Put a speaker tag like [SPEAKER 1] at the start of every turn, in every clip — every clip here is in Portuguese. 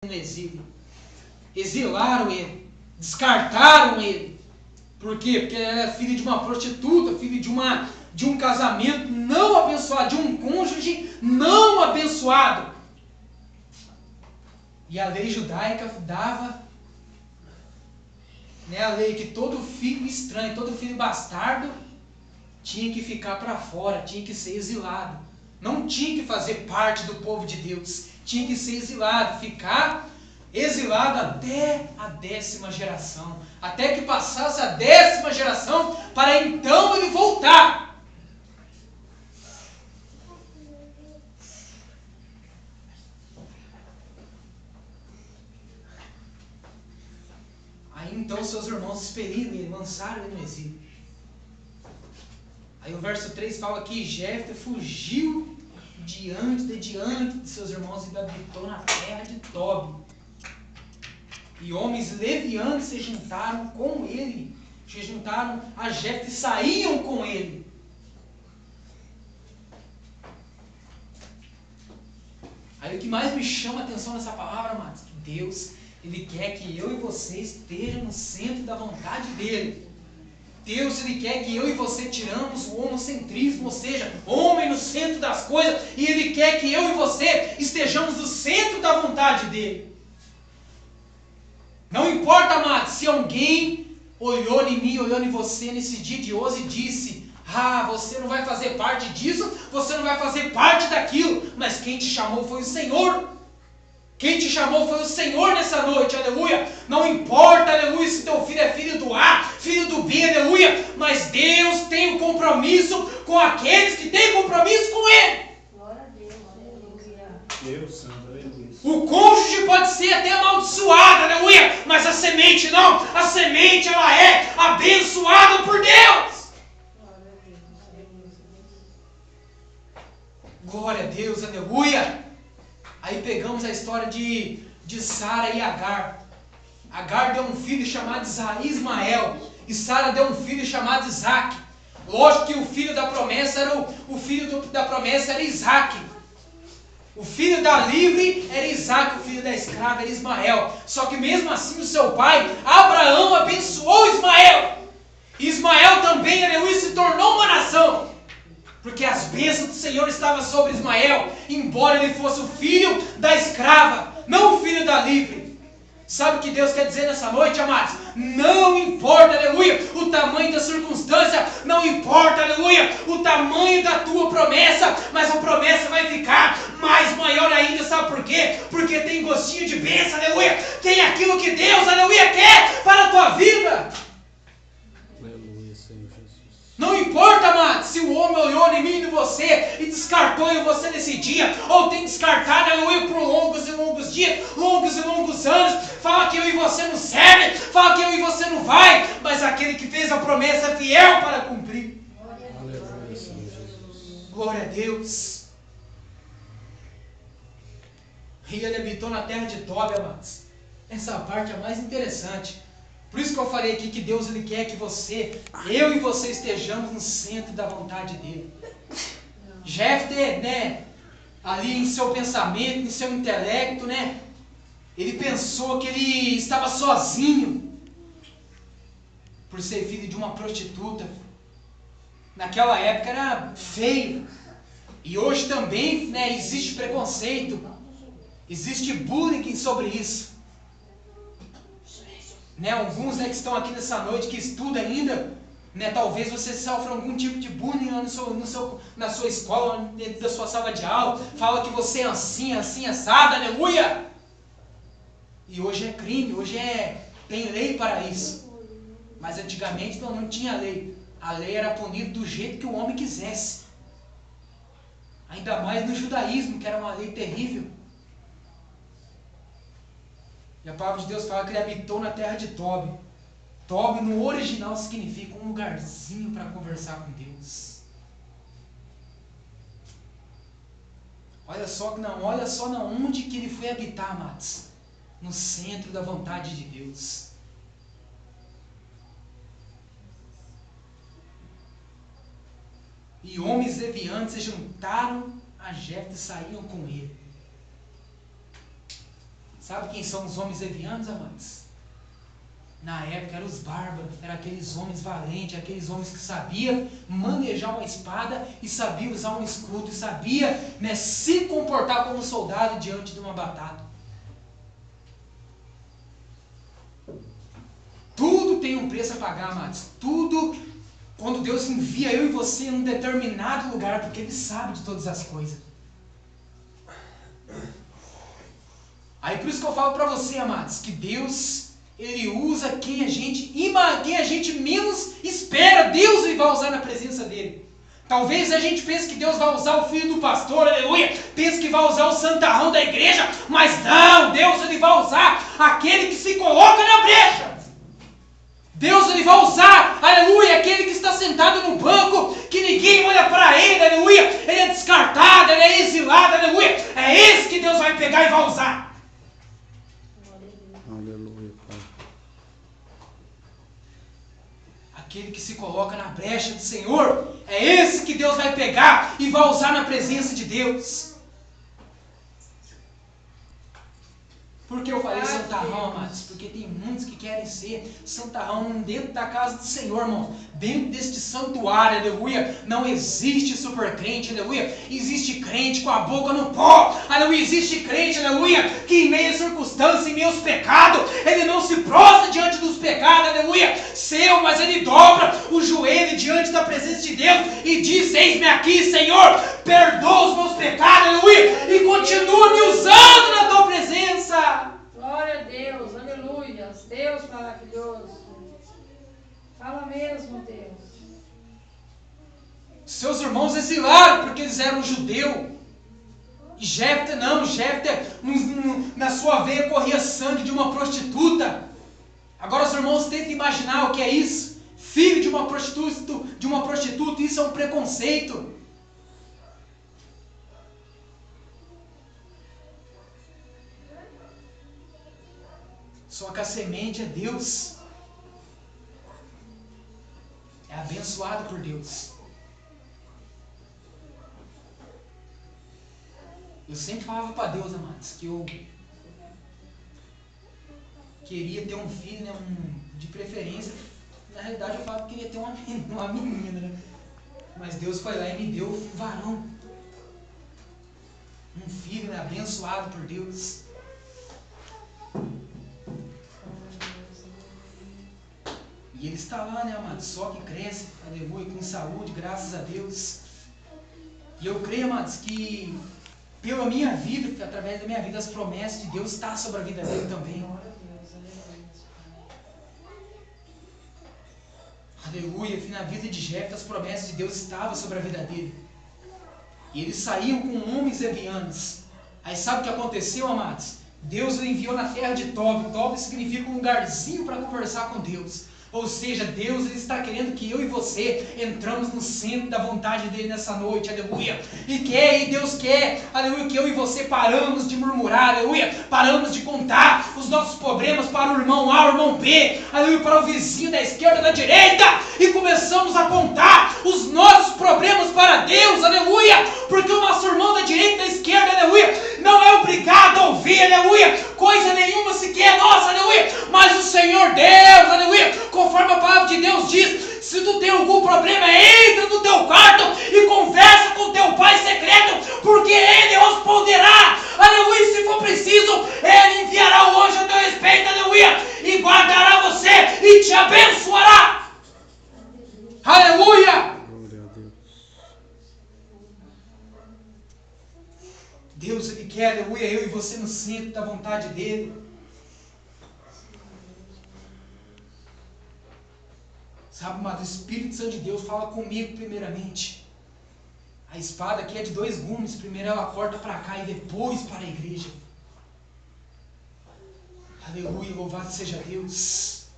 [SPEAKER 1] no exílio. Exilaram ele, descartaram ele. Por quê? Porque ele era filho de uma prostituta, filho de um casamento não abençoado, de um cônjuge não abençoado. E a lei judaica dava, a lei que todo filho estranho, todo filho bastardo tinha que ficar para fora, tinha que ser exilado. Não tinha que fazer parte do povo de Deus. Tinha que ser exilado, ficar exilado até a 10ª geração. Até que passasse a 10ª geração, para então ele voltar. Aí então seus irmãos expeliram ele, lançaram ele no exílio. Aí o verso 3 fala que Jefté fugiu diante de seus irmãos e habitou na terra de Tobi. E homens levianos se juntaram com ele, se juntaram a Jefté e saíam com ele. Aí o que mais me chama a atenção nessa palavra, amados, que Deus, Ele quer que eu e você estejam no centro da vontade dEle. Deus, Ele quer que eu e você tiramos o homocentrismo, ou seja, homem no centro das coisas, e Ele quer que eu e você estejamos no centro da vontade dEle. Não importa, amados, se alguém olhou em mim, olhou em você nesse dia de hoje e disse: você não vai fazer parte disso, você não vai fazer parte daquilo, mas quem te chamou foi o Senhor. Quem te chamou foi o Senhor nessa noite, aleluia. Não importa, aleluia, se teu filho é filho do A, filho do B, aleluia, mas Deus tem um compromisso com aqueles que têm compromisso com Ele.
[SPEAKER 2] Glória a Deus, aleluia.
[SPEAKER 3] Deus santo, aleluia.
[SPEAKER 1] O cônjuge pode ser até amaldiçoado, aleluia, mas a semente não. A semente, ela é abençoada por Deus.
[SPEAKER 2] Glória a Deus,
[SPEAKER 1] Glória a Deus, aleluia. Aí pegamos a história de Sara e Agar. Agar deu um filho chamado Ismael. E Sara deu um filho chamado Isaac. Lógico que o filho da promessa era Isaac. O filho da livre era Isaac, o filho da escrava era Ismael. Só que mesmo assim o seu pai, Abraão, abençoou Ismael. E Ismael também, aleluia, se tornou uma nação. Porque as bênçãos do Senhor estavam sobre Ismael, embora ele fosse o filho da escrava, não o filho da livre. Sabe o que Deus quer dizer nessa noite, amados? Não importa, aleluia, o tamanho da circunstância, não importa, aleluia, o tamanho da tua promessa, mas a promessa vai ficar mais maior ainda, sabe por quê? Porque tem gostinho de bênção, aleluia, tem aquilo que Deus, aleluia, quer para a tua vida. Não importa, amado, se o homem olhou em mim e em você e descartou em você nesse dia, ou tem descartado, aleluia, por longos e longos dias, longos e longos anos, fala que eu e você não serve, fala que eu e você não vai, mas aquele que fez a promessa é fiel para cumprir. Glória a Deus. E ele habitou na terra de Tobi, amados. Essa parte é a mais interessante. Por isso que eu falei aqui que Deus, Ele quer que eu e você estejamos no centro da vontade dEle. Jefté, ali em seu pensamento, em seu intelecto, ele pensou que ele estava sozinho, por ser filho de uma prostituta. Naquela época era feio. E hoje também, existe preconceito, existe bullying sobre isso. Alguns que estão aqui nessa noite, que estudam ainda, talvez você sofra algum tipo de bullying na sua escola, dentro da sua sala de aula, fala que você é assim, assado, aleluia! E hoje é crime, hoje tem lei para isso. Mas antigamente não tinha lei. A lei era punida do jeito que o homem quisesse. Ainda mais no judaísmo, que era uma lei terrível. E a palavra de Deus fala que ele habitou na terra de Tobi. Tobi no original significa um lugarzinho para conversar com Deus. Olha só na onde que ele foi habitar, amados. No centro da vontade de Deus. E homens levianos se juntaram a Jefté e saíam com ele. Sabe quem são os homens levianos, amados? Na época eram os bárbaros, eram aqueles homens valentes, aqueles homens que sabiam manejar uma espada e sabiam usar um escudo e sabia, né, se comportar como soldado diante de uma batalha. Tudo tem um preço a pagar, amados. Tudo, quando Deus envia eu e você em um determinado lugar, porque Ele sabe de todas as coisas. Aí por isso que eu falo para você, amados, que Deus, Ele usa quem a gente menos espera. Deus Ele vai usar na presença dEle. Talvez a gente pense que Deus vai usar o filho do pastor, aleluia, pense que vai usar o santarrão da igreja, mas não, Deus Ele vai usar aquele que se coloca na brecha. Deus Ele vai usar, aleluia, aquele que está sentado no banco, que ninguém olha para ele, aleluia, ele é descartado, ele é exilado, aleluia, é esse que Deus vai pegar e vai usar.
[SPEAKER 3] Aleluia, Pai.
[SPEAKER 1] Aquele que se coloca na brecha do Senhor, é esse que Deus vai pegar e vai usar na presença de Deus. Por que eu falei santarrão, amados? Porque tem muitos que querem ser santarrão dentro da casa do Senhor, irmão. Dentro deste santuário, aleluia. Não existe super crente, aleluia. Existe crente com a boca no pó, aleluia. Existe crente, aleluia, que em meio às circunstâncias, em meio aos pecados, ele não se prostra diante dos pecados, aleluia, seu, mas ele dobra o joelho diante da presença de Deus e diz: eis-me aqui, Senhor, perdoa os meus pecados, aleluia, e continua me usando na tua presença.
[SPEAKER 2] Glória a Deus, aleluia. Deus maravilhoso. Fala mesmo, Deus.
[SPEAKER 1] Seus irmãos exilaram porque eles eram judeu. E Jefté não, Jefté na sua veia corria sangue de uma prostituta. Agora os irmãos tentam imaginar o que é isso. Filho de uma prostituta, isso é um preconceito. Só que a semente é Deus. É abençoado por Deus. Eu sempre falava para Deus, amados, que eu queria ter um filho, né, de preferência. Na realidade eu falava que queria ter uma menina, né? Mas Deus foi lá e me deu um varão. Um filho, né, abençoado por Deus. E ele está lá, né, amado? Só que cresce, aleluia, com saúde, graças a Deus. E eu creio, amados, que pela minha vida, através da minha vida, as promessas de Deus estão sobre a vida dele também. Aleluia, na vida de Jefté, as promessas de Deus estavam sobre a vida dele. E ele saiu com homens levianos. Aí sabe o que aconteceu, amados? Deus o enviou na terra de Tob. Tob significa um lugarzinho para conversar com Deus. Ou seja, Deus ele está querendo que eu e você entramos no centro da vontade dele nessa noite, aleluia. E Deus quer, aleluia, que eu e você paramos de murmurar, aleluia. Paramos de contar os nossos problemas para o irmão A, o irmão B, aleluia, para o vizinho da esquerda, da direita. E começamos a contar os nossos problemas para Deus, aleluia. Porque o nosso irmão da direita e da esquerda, aleluia, não é obrigado a ouvir, aleluia, coisa nenhuma sequer nossa, aleluia. Mas o Senhor Deus, aleluia, conforme a palavra de Deus diz, se tu tem algum problema, entra no teu quarto e conversa com teu Pai secreto, porque Ele responderá, aleluia, se for preciso, Ele enviará o anjo a teu respeito, aleluia, e guardará você e te abençoará, aleluia.
[SPEAKER 3] Glória a Deus.
[SPEAKER 1] Deus, Ele quer, aleluia, eu e você no centro da vontade dEle. Sabe, mas o Espírito Santo de Deus fala comigo primeiramente. A espada aqui é de 2 gumes. Primeiro ela corta para cá e depois para a igreja. Aleluia, louvado seja Deus.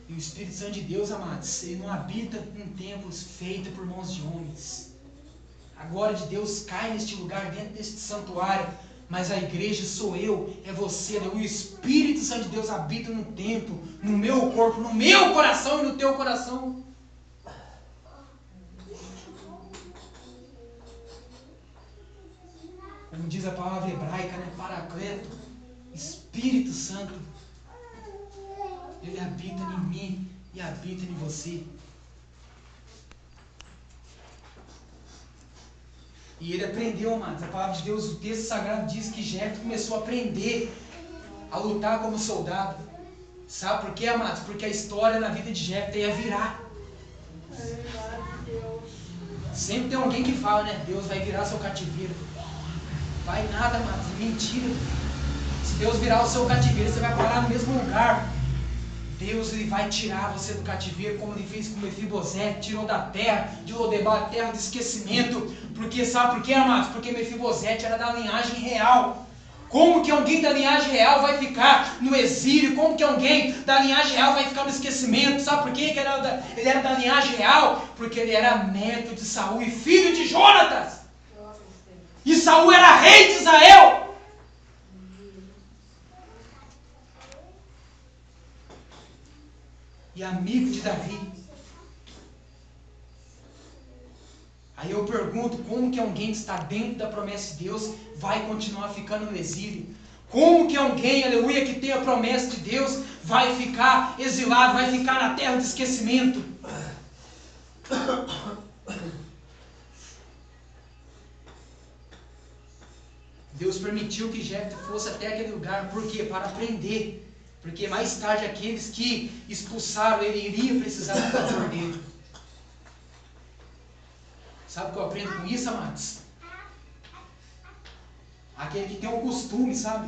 [SPEAKER 1] E o Espírito Santo de Deus, amados, ele não habita em templos feitos por mãos de homens. A glória de Deus cai neste lugar, dentro deste santuário. Mas a igreja sou eu, é você, né? O Espírito Santo de Deus habita no templo, no meu corpo, no meu coração e no teu coração. O Como diz a palavra hebraica, né? Paracleto, Espírito Santo. Ele habita em mim e habita em você. E ele aprendeu, amados. A palavra de Deus, o texto sagrado diz que Jefté começou a aprender a lutar como soldado. Sabe por quê, amados? Porque a história na vida de Jefté ia virar. Sempre tem alguém que fala, né? Deus vai virar seu cativeiro. Vai nada, amados. Mentira. Se Deus virar o seu cativeiro, você vai parar no mesmo lugar. Deus, ele vai tirar você do cativeiro, como ele fez com Mefibosete, tirou da terra de Lodebar, terra de esquecimento. Porque, sabe por quê, amados? Porque Mefibosete era da linhagem real. Como que alguém da linhagem real vai ficar no exílio? Como que alguém da linhagem real vai ficar no esquecimento? Sabe por quê que ele era da linhagem real? Porque ele era neto de Saul e filho de Jonatas. E Saul era rei de Israel. E amigo de Davi. Aí eu pergunto, como que alguém que está dentro da promessa de Deus vai continuar ficando no exílio? Como que alguém, aleluia, que tem a promessa de Deus vai ficar exilado, vai ficar na terra de esquecimento? Deus permitiu que Jefté fosse até aquele lugar, por quê? Para aprender. Porque mais tarde aqueles que expulsaram ele iriam precisar do favor dele. Sabe o que eu aprendo com isso, amados? Aquele que tem um costume, sabe?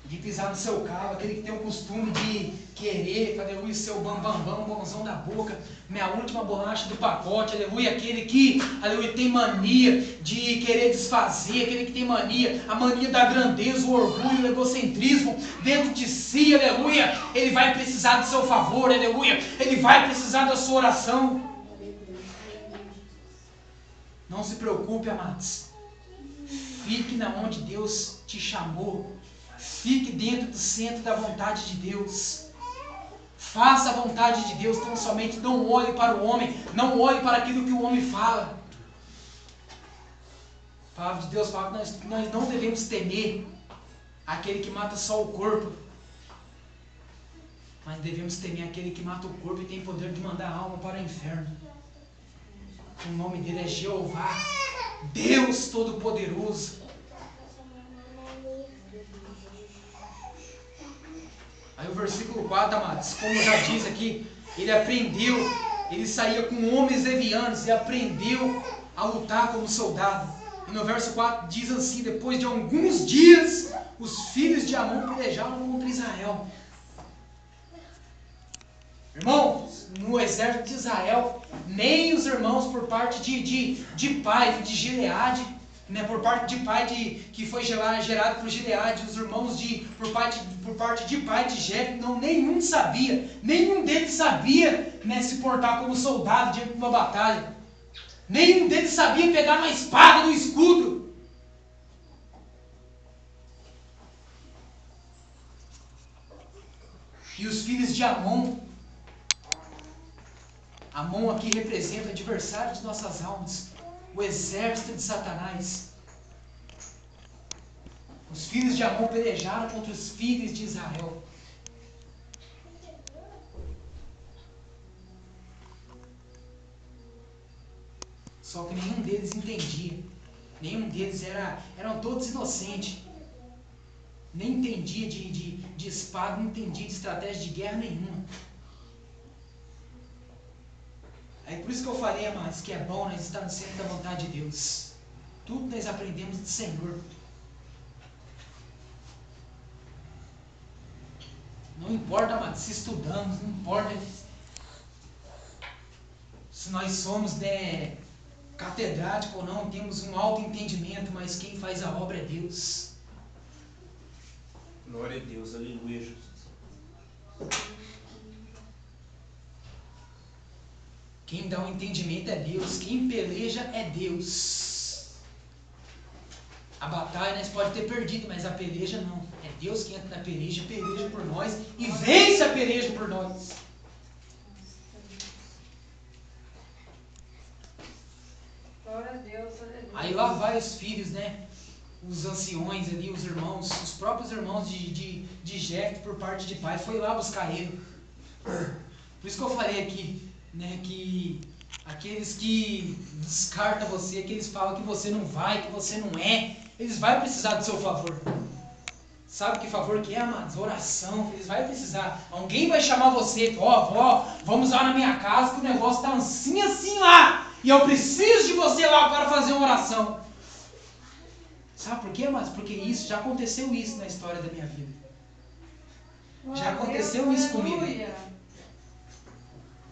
[SPEAKER 1] De pisar no seu carro, aquele que tem o costume de querer, aleluia, seu bambambam, bonzão da boca, minha última bolacha do pacote, aleluia, aquele que, aleluia, tem mania de querer desfazer, aquele que tem mania, a mania da grandeza, o orgulho, o egocentrismo dentro de si, aleluia, ele vai precisar do seu favor, aleluia, ele vai precisar da sua oração. Não se preocupe, amados, fique na onde Deus te chamou. Fique dentro do centro da vontade de Deus. Faça a vontade de Deus tão somente. Não olhe para o homem. Não olhe para aquilo que o homem fala. A palavra de Deus fala que nós não devemos temer aquele que mata só o corpo. Mas devemos temer aquele que mata o corpo e tem poder de mandar a alma para o inferno. O nome dele é Jeová, Deus Todo-Poderoso. Aí o versículo 4, amados, como já diz aqui, ele aprendeu, ele saía com homens levianos e aprendeu a lutar como soldado. E no verso 4 diz assim: depois de alguns dias, os filhos de Amon pelejaram contra Israel. Irmãos, no exército de Israel, nem os irmãos por parte de pai de Gileade, né, por parte de pai que foi gerado por Gileade, os irmãos por parte de pai de Jefté, não, nenhum deles sabia, né, se portar como soldado diante de uma batalha. Nenhum deles sabia pegar uma espada no escudo. E os filhos de Amon aqui representa o adversário de nossas almas, o exército de Satanás. Os filhos de Amon pelejaram contra os filhos de Israel. Só que nenhum deles entendia. Nenhum deles eram todos inocentes. Nem entendia de espada, não entendia de estratégia de guerra nenhuma. Aí por isso que eu falei, amados, que é bom nós estar no centro da vontade de Deus. Tudo nós aprendemos do Senhor. Não importa, amados, se estudamos, não importa se nós somos catedráticos ou não, temos um alto entendimento, mas quem faz a obra é Deus.
[SPEAKER 3] Glória a Deus, aleluia, Jesus.
[SPEAKER 1] Quem dá um entendimento é Deus, quem peleja é Deus. A batalha nós pode ter perdido, mas a peleja não. É Deus que entra na peleja por nós e vence a peleja por nós.
[SPEAKER 2] Glória a Deus, aleluia.
[SPEAKER 1] Aí lá vai vários filhos, né? Os anciões ali, os irmãos, os próprios irmãos de Jefté, por parte de pai, foi lá buscar ele. Por isso que eu falei aqui, né, que aqueles que descartam você, que eles falam que você não vai, que você não é, eles vão precisar do seu favor. Sabe que favor que é, amados? Oração, eles vão precisar. Alguém vai chamar você, ó, vamos lá na minha casa que o negócio está assim lá, e eu preciso de você lá para fazer uma oração. Sabe por quê, amados? Porque isso, já aconteceu isso na história da minha vida. Já aconteceu isso comigo.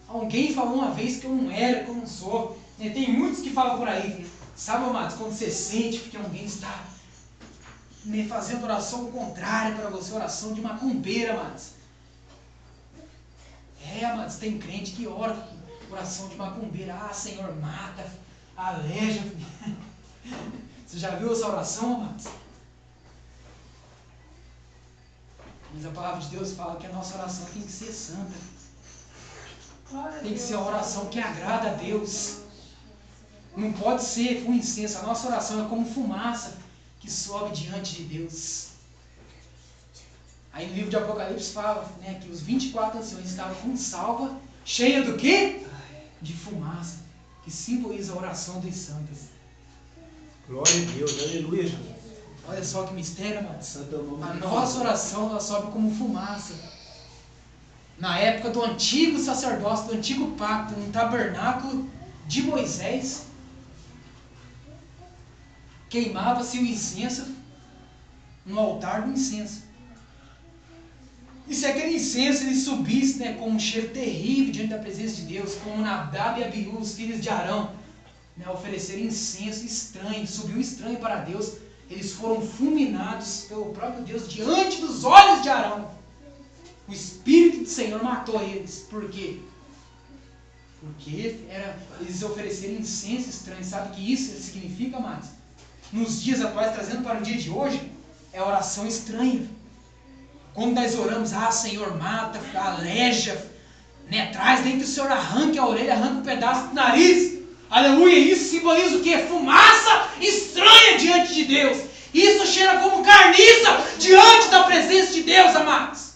[SPEAKER 1] Alguém falou uma vez que eu não era, que eu não sou. Tem muitos que falam por aí. Sabe, amados, quando você sente que alguém está fazendo oração contrária para você, oração de macumbeira, amados. Amados, tem crente que ora oração de macumbeira. Ah, Senhor, mata, aleja. Você já viu essa oração, amados? Mas a palavra de Deus fala que a nossa oração tem que ser santa. Tem que ser uma oração que agrada a Deus. Não pode ser com incenso. A nossa oração é como fumaça que sobe diante de Deus. Aí no livro de Apocalipse fala, né, que os 24 anciões estavam com salva, cheia do quê? De fumaça, que simboliza a oração dos santos.
[SPEAKER 3] Glória a Deus, aleluia, Jesus.
[SPEAKER 1] Olha só que mistério, amados. A
[SPEAKER 3] A
[SPEAKER 1] nossa oração, ela sobe como fumaça. Na época do antigo sacerdócio, do antigo pacto, no tabernáculo de Moisés, queimava-se o incenso no altar do incenso. E se aquele incenso ele subisse, né, com um cheiro terrível diante da presença de Deus, como Nadab e Abiú, os filhos de Arão, né, ofereceram incenso estranho, subiu estranho para Deus, eles foram fulminados pelo próprio Deus diante dos olhos de Arão. O Espírito do Senhor matou eles. Por quê? Porque eles ofereceram incenso estranho. Sabe o que isso significa, amados? Nos dias atuais, trazendo para o dia de hoje, é oração estranha. Quando nós oramos, ah, Senhor, mata, aleja, né, traz, nem que o Senhor arranque a orelha, arranque um pedaço do nariz. Aleluia, isso simboliza o quê? Fumaça estranha diante de Deus. Isso cheira como carniça diante da presença de Deus, amados.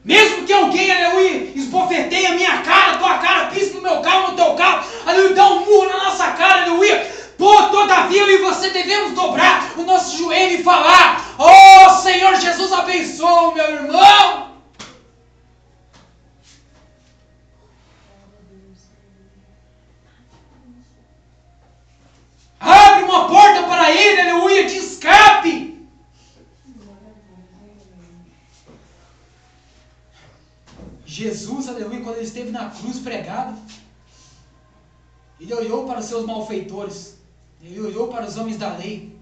[SPEAKER 1] Mesmo que alguém, aleluia, esbofeteie a minha cara, tua cara, pise no meu carro, no teu carro, aleluia, dá um murro na nossa cara, aleluia. Pô, todavia eu e você devemos dobrar o nosso joelho e falar: oh, Senhor Jesus, abençoa o meu irmão. Abre uma porta para ele, aleluia, de escape. Jesus, aleluia, quando ele esteve na cruz pregado, ele olhou para os seus malfeitores, ele olhou para os homens da lei,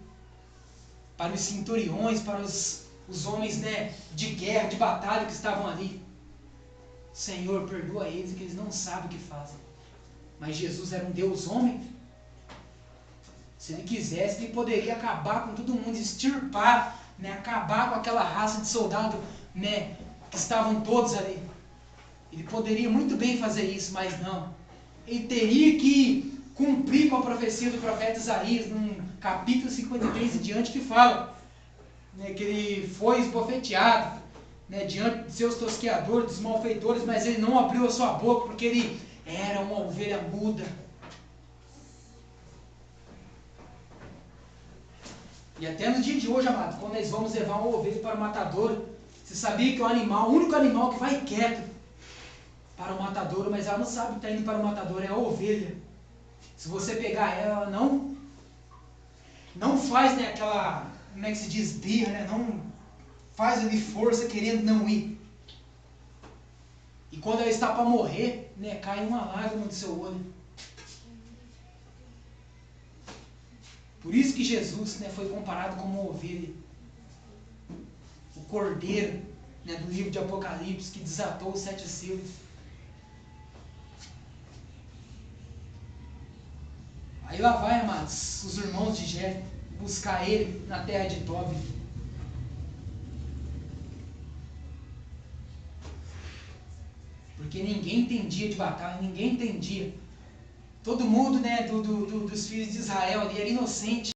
[SPEAKER 1] para os centuriões, para os homens, né, de guerra, de batalha que estavam ali. Senhor, perdoa eles, que eles não sabem o que fazem. Mas Jesus era um Deus homem. Se ele quisesse, ele poderia acabar com todo mundo, extirpar, né, acabar com aquela raça de soldado, né, que estavam todos ali. Ele poderia muito bem fazer isso, mas não. Ele teria que cumprir com a profecia do profeta Isaías, no capítulo 53 em diante, que fala, né, que ele foi esbofeteado, né, diante de seus tosqueadores, dos malfeitores, mas ele não abriu a sua boca, porque ele era uma ovelha muda. E até no dia de hoje, amados, quando nós vamos levar uma ovelha para o matadouro, você sabia que o único animal que vai quieto para o matadouro, mas ela não sabe que está indo para o matadouro, é a ovelha. Se você pegar ela, não faz, né, aquela, como é que se diz, birra, né, não faz ali força querendo não ir. E quando ela está para morrer, né, cai uma lágrima do seu olho. Por isso que Jesus, né, foi comparado como uma ovelha. O cordeiro, né, do livro de Apocalipse, que desatou os 7 selos. Aí lá vai, amados, os irmãos de Jefté buscar ele na terra de Tobi. Porque ninguém entendia de batalha, ninguém entendia todo mundo, né, dos filhos de Israel ali era inocente.